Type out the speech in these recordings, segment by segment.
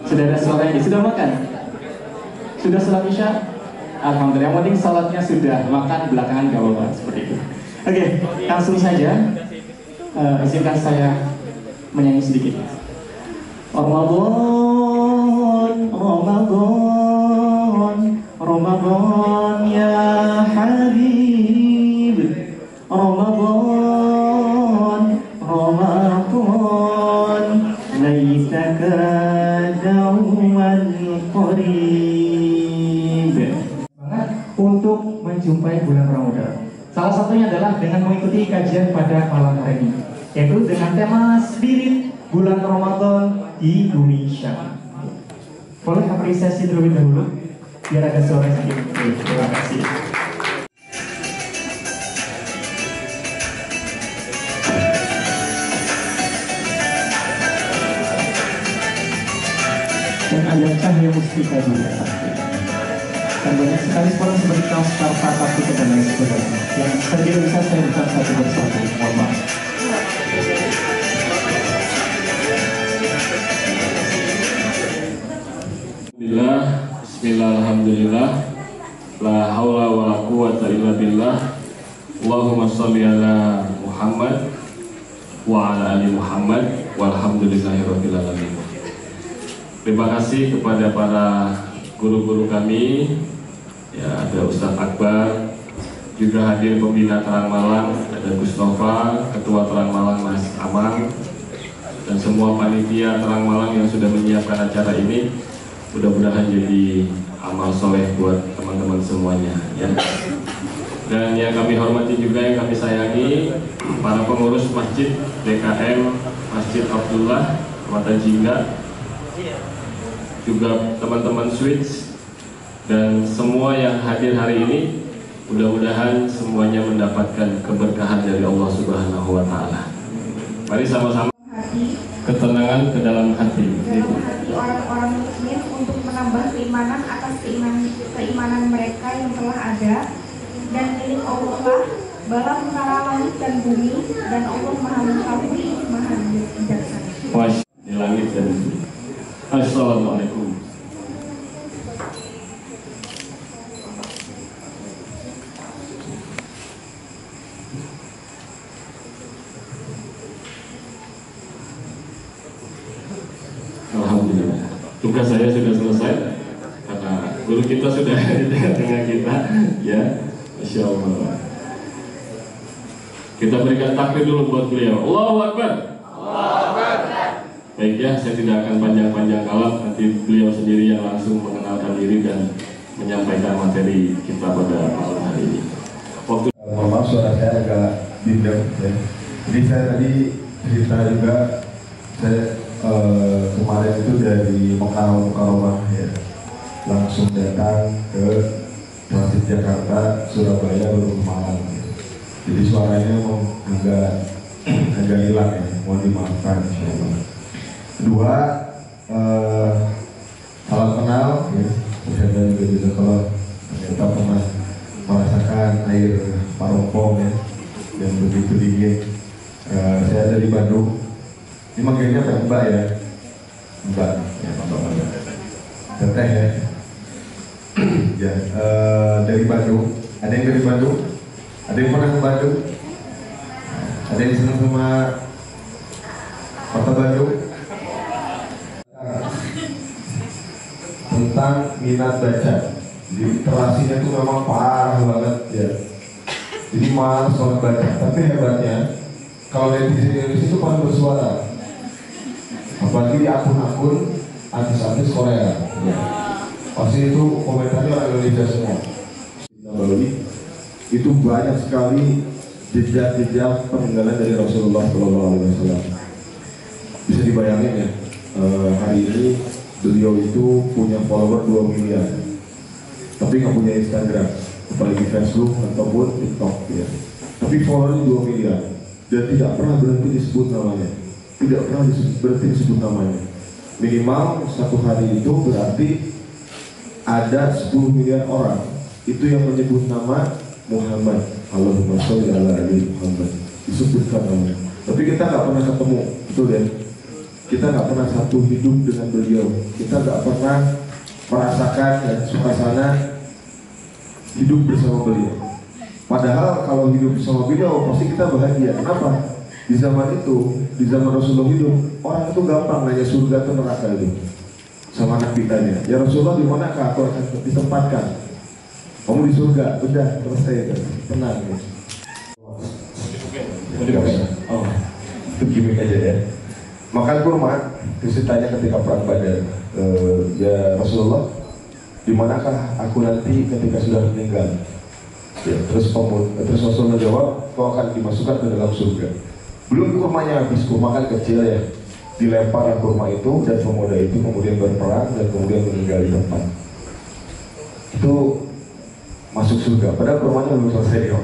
Sudah ada suara ini, sudah makan? Sudah sholat isya? Alhamdulillah, yang penting sholatnya sudah, makan belakangan gak apa-apa, seperti itu. Oke, langsung saja, izinkan saya menyanyi sedikit. Ramadan, Ramadan, Ramadan ya Habib, Ramadan, Ramadan, laitaka dauman qarib. Untuk menjumpai bulan Ramadan. Salah satunya adalah dengan mengikuti kajian pada malam hari ini, yaitu dengan tema Spirit Bulan Ramadan di Bumi Syam. Boleh apresiasi terlebih dahulu, biar ada suara sedikit. Terima kasih. Dan ada cahaya mustika juga. Dan banyak sekali sekolah seperti kaos Karta, Kartu, dan lain sebagainya yang saya tidak bisa saya buka satu persatu. Mohon maaf. Bismillah, alhamdulillah, la haula wa la quwwata illa billah. Allahumma sholli ala Muhammad wa ala ali Muhammad walhamdulillahirabbil alamin. Terima kasih kepada para guru-guru kami, ya, ada Ustadz Akbar, juga hadir pembina Terang Malang, ada Gus Nova, Ketua Terang Malang Mas Amang, dan semua panitia Terang Malang yang sudah menyiapkan acara ini. Mudah-mudahan jadi amal soleh buat teman-teman semuanya, ya. Dan yang kami hormati juga, yang kami sayangi, para pengurus Masjid DKM Masjid Abdullah Mata Jingga, juga teman-teman Switch, dan semua yang hadir hari ini. Mudah-mudahan semuanya mendapatkan keberkahan dari Allah Subhanahu wa Ta'ala. Mari sama-sama ketenangan ke dalam hati orang-orang mukmin untuk menambah keimanan atas keimanan mereka yang telah ada, dan milik Allah lah bala perkara langit dan bumi, dan Allah Maha Mengetahui, Maha Bijaksana. Di langit dan bumi. Assalamualaikum. Alhamdulillah, tugas saya sudah selesai karena guru kita sudah dengan kita, ya, Masya Allah. Kita berikan takbir dulu buat beliau. Allahu Akbar. Allahu Akbar. Baik, ya, saya tidak akan panjang-panjang kalam, nanti beliau sendiri yang langsung mengenalkan diri dan menyampaikan materi kita pada malam hari ini. Waktu maaf, suara saya agak bindeng, ya. Jadi saya tadi cerita juga, saya kemarin itu dari Mukarramah, ya, langsung datang ke Transit Jakarta, Surabaya, baru ke Malang, ya. Jadi suaranya agak hilang, ya, mohon dimaafkan, insyaallah. Kedua, salam kenal, ya. Saya juga kalau ternyata pernah merasakan air Parompong, ya, yang begitu dingin. Saya dari Bandung. Ini manggilnya Mbak, ya, Mbak, ya, Mbak. Teteh, ya. Ya, dari Bandung. Ada yang dari Bandung? Ada yang pernah ke Bandung? Ada yang senang sama kota Bandung? Tentang minat baca. Di literasinya itu memang parah banget, ya. Jadi malas banget baca. Tapi hebatnya, kalau netizen Indonesia itu paling bersuara. Apalagi di akun-akun artis-artis Korea, ya. Pasti itu komentarnya orang Indonesia semua. Bali itu banyak sekali jejak-jejak peninggalan dari Rasulullah SAW. Bisa dibayangin, ya, hari ini beliau itu punya follower 2 miliar, tapi nggak punya Instagram, apalagi Facebook ataupun TikTok, ya. Tapi followernya 2 miliar dan tidak pernah berhenti disebut namanya. Tidak pernah berhenti disebut namanya. Minimal satu hari itu berarti ada 10 miliar orang itu yang menyebut nama Muhammad. Allahumma sholli ala ali Muhammad, disebutkan namanya. Tapi kita nggak pernah ketemu, betul, ya? kita nggak pernah satu hidup dengan beliau, kita nggak pernah merasakan ya, suasana hidup bersama beliau. Padahal kalau hidup bersama beliau pasti kita bahagia. Kenapa? Di zaman itu, di zaman Rasulullah hidup, orang itu gampang nanya surga atau neraka itu sama anak kitanya. Ya Rasulullah, di manakah aku akan ditempatkan? Kamu di surga, udah selesai, tenang ya. Oh, itu gimmick aja ya. Makan kurma, terus ditanya ketika perang Badar, ya Rasulullah, di manakah aku nanti ketika sudah meninggal? Ya, terus Rasulullah jawab, kau akan dimasukkan ke dalam surga. Belum kurmanya habis, kurma kan kecil ya, dilempar kurma itu dan pemuda itu kemudian berperang dan kemudian meninggal di tempat. Itu masuk surga. Padahal kurmanya belum selesai ya.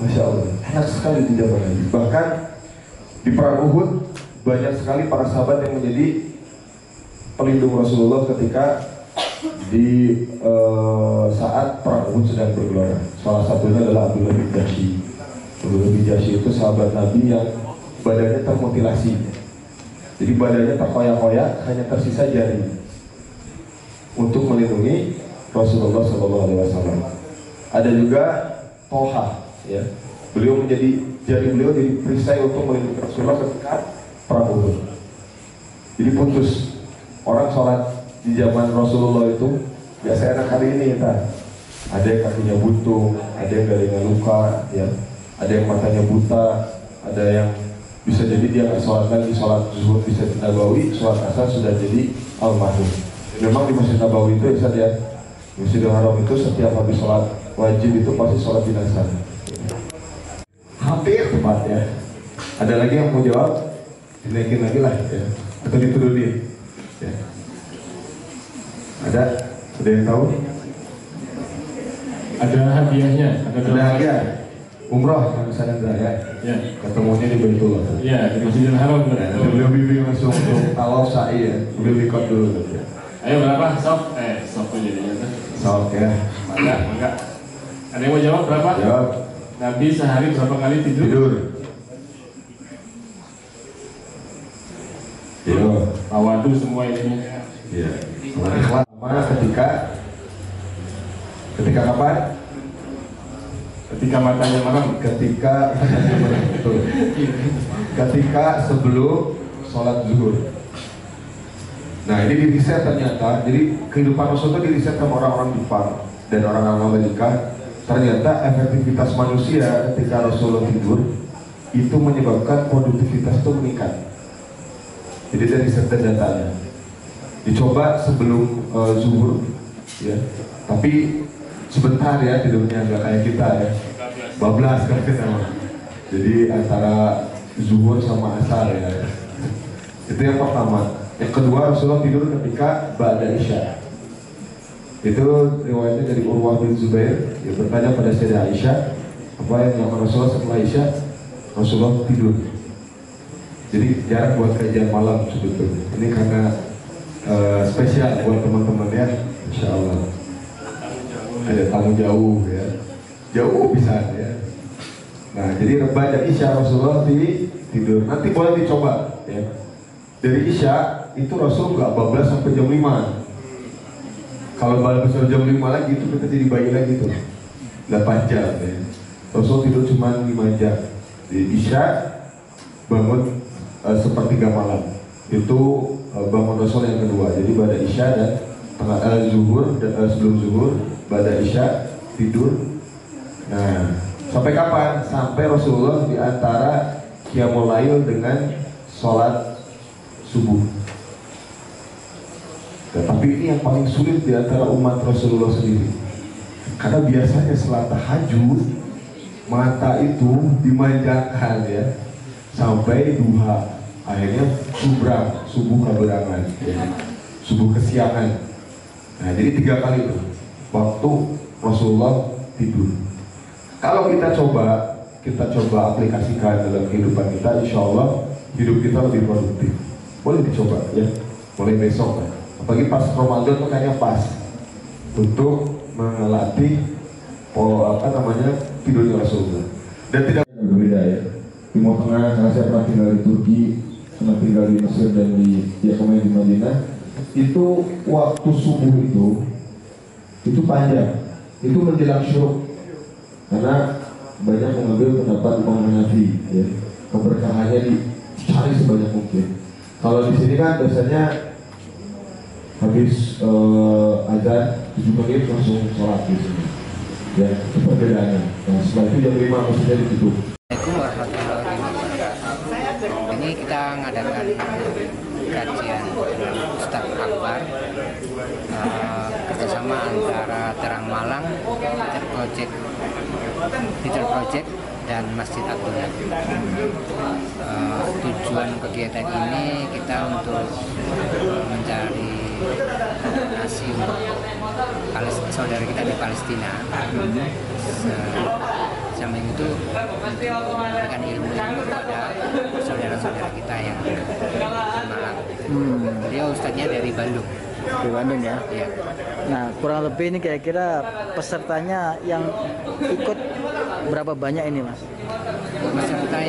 Masya Allah, enak sekali di zaman ini. Bahkan di perang Uhud banyak sekali para sahabat yang menjadi pelindung Rasulullah ketika di saat perang Uhud sedang bergelora. Salah satunya adalah Abdullah bin Jahsy. Abdullah bin Jahsy itu sahabat Nabi yang badannya termutilasi. Jadi badannya terkoyak-koyak, hanya tersisa jari untuk melindungi Rasulullah SAW. Ada juga Tolha, ya. Beliau menjadi jari beliau jadi perisai untuk melindungi Rasulullah ketika perang Uhud. Jadi putus. Orang sholat di zaman Rasulullah itu biasa enak hari ini ya. Ada yang kakinya buntung, ada yang garingnya luka, ya. Ada yang matanya buta, ada yang bisa jadi dia nggak sholat lagi, sholat zuhur di Masjid Nabawi, sholat asar sudah jadi almarhum. Memang di Masjid Nabawi itu ya, ya, Masjidil Haram itu setiap habis sholat wajib itu pasti sholat jenazah. Hampir tepat ya. Ada lagi yang mau jawab? Dinaikin lagi lah ya, atau diturunin ya. Ada yang tahu? Ada hadiahnya, ada hadiah umroh yang sana ya. Ya. Ketemunya di Baitullah. Ya, di Masjidil Haram. Beliau bimbing langsung untuk tawaf sa'i ya. Beliau mikot dulu. Ayo berapa? Sob jadinya. Sob ya. Enggak. Ada yang mau jawab berapa? Jawab. Nabi sehari berapa kali tidur? Yo. Tawadu semua ini. Iya. Mana ketika kapan? Ketika matanya merem. Ketika sebelum sholat zuhur. Nah ini diriset ternyata. Jadi kehidupan Rasulullah diriset sama orang-orang Jepang dan orang-orang Amerika. Ternyata efektivitas manusia ketika Rasulullah tidur itu menyebabkan produktivitas itu meningkat. Jadi dari riset datanya. Dicoba sebelum zuhur, ya. Tapi sebentar ya tidurnya, nggak kayak kita ya. Bablas kan kita. Jadi antara zuhur sama asar ya. Itu yang pertama. Yang kedua, Rasulullah tidur ketika ba'da isya. Itu riwayatnya dari Urwah bin Zubair. Dia bertanya pada Sayyidah Aisyah, apa yang dilakukan Rasulullah setelah isya? Rasulullah tidur. Jadi jarang buat kajian malam sebetulnya. Ini karena spesial buat teman-teman ya, insya Allah. Ada tamu jauh ya, jauh bisa ya. Nah jadi ba'da isya Rasulullah tidur. Nanti boleh dicoba ya. Dari isya itu Rasul nggak bablas sampai jam 5. Kalau bablas sampai jam 5 lagi itu kita jadi bayi lagi tuh. 8 jam ya. Rasul tidur cuma 5 jam. Di isya bangun sepertiga malam. Itu bangun Rasul yang kedua. Jadi ba'da isya dan zuhur dan sebelum zuhur, ba'da isya tidur. Nah, sampai kapan? Sampai Rasulullah di antara qiyamul lail dengan sholat subuh. Ya, tapi ini yang paling sulit di antara umat Rasulullah sendiri. Karena biasanya setelah tahajud mata itu dimanjakan ya sampai duha. Akhirnya subuh keberangan, ya. Subuh kesiangan. Nah, jadi 3 kali itu waktu Rasulullah tidur. Kalau kita coba aplikasikan dalam kehidupan kita, insya Allah hidup kita lebih produktif. Boleh dicoba ya, mulai besok kan. Apalagi pas Ramadan tuh kayaknya pas untuk melatih tidurnya Rasulullah. Dan tidak berbeda ya. Timur Tengah, karena saya pernah tinggal di Turki, pernah tinggal di Mesir dan ya kemarin di Madinah, itu waktu subuh itu panjang, itu menjelang syuruk, karena banyak mengambil pendapat Imam Hanafi, ya, keberkahannya dicari sebanyak mungkin. Kalau di sini kan biasanya habis azan 7 menit langsung sholat di sini, ya itu perbedaannya. Nah setelah itu jam 5 maksudnya ditutup. Assalamualaikum warahmatullahi wabarakatuh. Ini kita ngadakan kajian Ustadz Akbar kerjasama antara Terang Malang, Peter Project dan Masjid Abdullah. Tujuan kegiatan ini kita untuk mencari nasi untuk saudara kita di Palestina. Samping itu memberikan ilmu kepada saudara-saudara kita yang di Malang. Beliau ustadznya dari Bandung. Di Bandung ya? Iya. Nah kurang lebih ini kira-kira pesertanya yang ikut berapa banyak ini mas? Peserta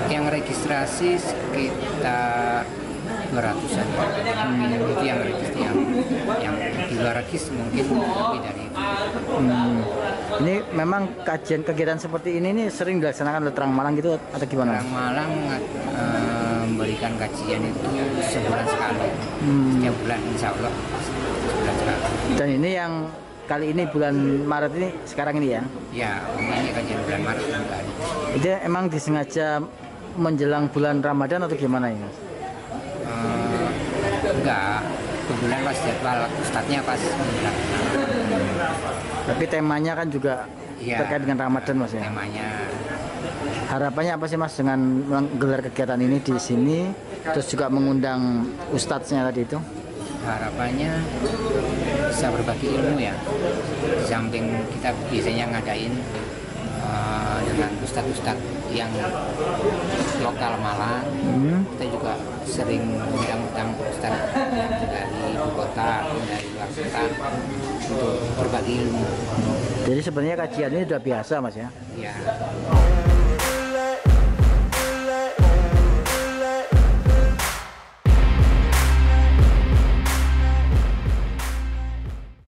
yang registrasi sekitar 200-an. Itu yang registrasi, yang di luar regis mungkin lebih dari itu. Ini memang kajian kegiatan seperti ini sering dilaksanakan oleh Terang Malang gitu atau gimana? Terang Malang memberikan kajian itu sebulan sekali. Setiap bulan insya Allah sebulan sekali. Dan ini yang kali ini bulan Maret ini sekarang ini ya? Ya, ini kajian bulan Maret bulan. Itu emang disengaja menjelang bulan Ramadan atau gimana ya? Enggak, kebetulan pas jadwal ustadznya pas menjelang. Tapi temanya kan juga Ya, terkait dengan Ramadan mas ya? Temanya Harapannya apa sih mas dengan menggelar kegiatan ini di sini, terus juga mengundang ustadznya tadi itu? harapannya bisa berbagi ilmu ya. Di samping kita biasanya ngadain dengan ustadz-ustadz yang lokal Malang, kita juga sering mengundang ustadz dari ibu kota, dari luar kota untuk berbagi ilmu. Jadi sebenarnya kajian ini sudah biasa mas ya? Ya.